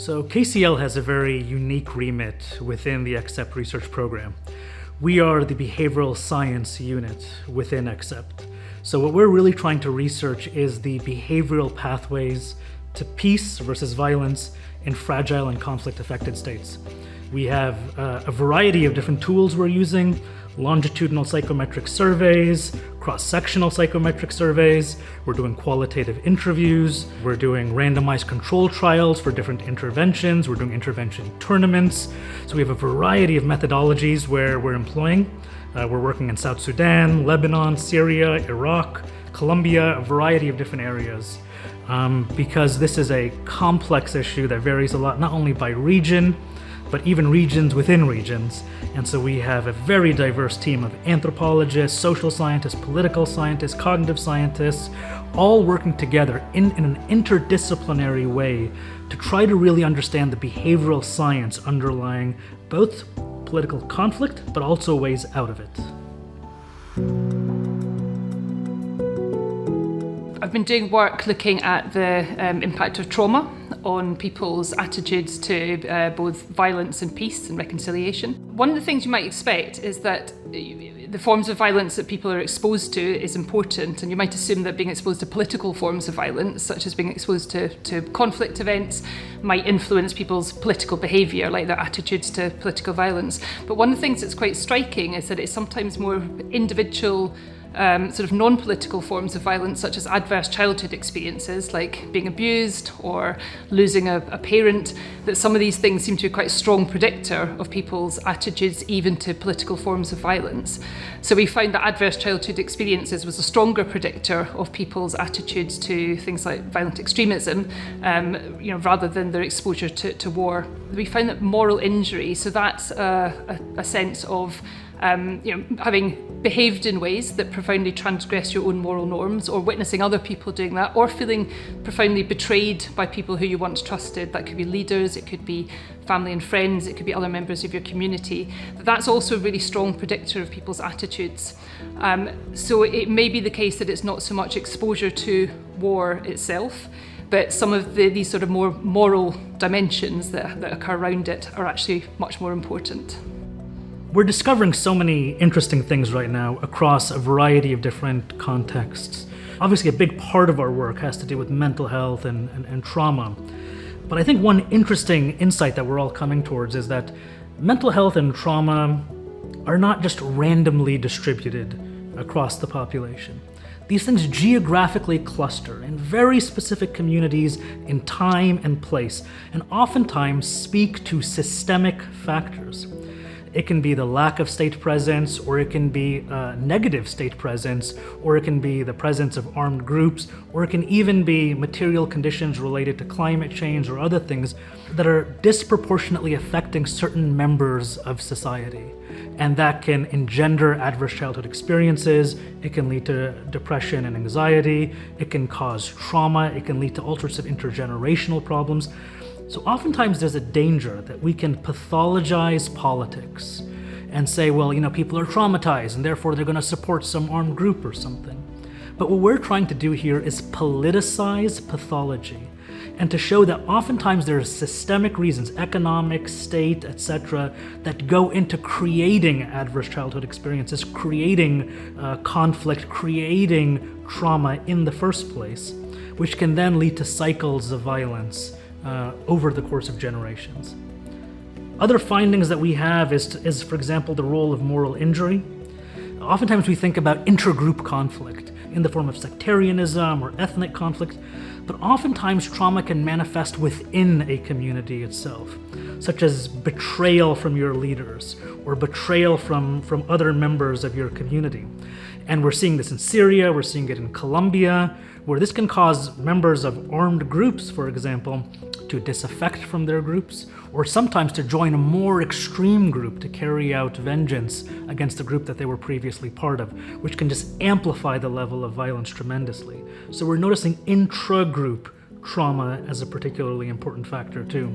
So KCL has a very unique remit within the XCEPT research program. We are the behavioral science unit within XCEPT. So what we're really trying to research is the behavioral pathways to peace versus violence in fragile and conflict-affected states. We have a variety of different tools we're using: longitudinal psychometric surveys, cross-sectional psychometric surveys, we're doing qualitative interviews, we're doing randomized control trials for different interventions, we're doing intervention tournaments. So we have a variety of methodologies where we're employing. We're working in South Sudan, Lebanon, Syria, Iraq, Colombia, a variety of different areas. Because this is a complex issue that varies a lot, not only by region, but even regions within regions. And so we have a very diverse team of anthropologists, social scientists, political scientists, cognitive scientists, all working together in an interdisciplinary way to try to really understand the behavioral science underlying both political conflict, but also ways out of it. I've been doing work looking at the impact of trauma on people's attitudes to both violence and peace and reconciliation. One of the things you might expect is that the forms of violence that people are exposed to is important, and you might assume that being exposed to political forms of violence, such as being exposed to conflict events, might influence people's political behaviour, like their attitudes to political violence. But one of the things that's quite striking is that it's sometimes more individual sort of non-political forms of violence, such as adverse childhood experiences like being abused or losing a parent, that some of these things seem to be quite a strong predictor of people's attitudes even to political forms of violence. So we found that adverse childhood experiences was a stronger predictor of people's attitudes to things like violent extremism, rather than their exposure to war. We found that moral injury, so that's a sense of having behaved in ways that profoundly transgress your own moral norms, or witnessing other people doing that, or feeling profoundly betrayed by people who you once trusted. That could be leaders, it could be family and friends, it could be other members of your community. That's also a really strong predictor of people's attitudes. So it may be the case that it's not so much exposure to war itself, but some of these sort of more moral dimensions that occur around it are actually much more important. We're discovering so many interesting things right now across a variety of different contexts. Obviously, a big part of our work has to do with mental health and trauma. But I think one interesting insight that we're all coming towards is that mental health and trauma are not just randomly distributed across the population. These things geographically cluster in very specific communities in time and place, and oftentimes speak to systemic factors. It can be the lack of state presence, or it can be negative state presence, or it can be the presence of armed groups, or it can even be material conditions related to climate change or other things that are disproportionately affecting certain members of society. And that can engender adverse childhood experiences, it can lead to depression and anxiety, it can cause trauma, it can lead to all sorts of intergenerational problems. So oftentimes there's a danger that we can pathologize politics and say, well, people are traumatized and therefore they're going to support some armed group or something. But what we're trying to do here is politicize pathology, and to show that oftentimes there are systemic reasons, economic, state, etc., that go into creating adverse childhood experiences, creating conflict, creating trauma in the first place, which can then lead to cycles of violence over the course of generations. Other findings that we have is, for example, the role of moral injury. Oftentimes we think about intergroup conflict in the form of sectarianism or ethnic conflict, but oftentimes trauma can manifest within a community itself, such as betrayal from your leaders or betrayal from other members of your community. And we're seeing this in Syria, we're seeing it in Colombia, where this can cause members of armed groups, for example, to disaffect from their groups, or sometimes to join a more extreme group to carry out vengeance against the group that they were previously part of, which can just amplify the level of violence tremendously. So we're noticing intra-group trauma as a particularly important factor too.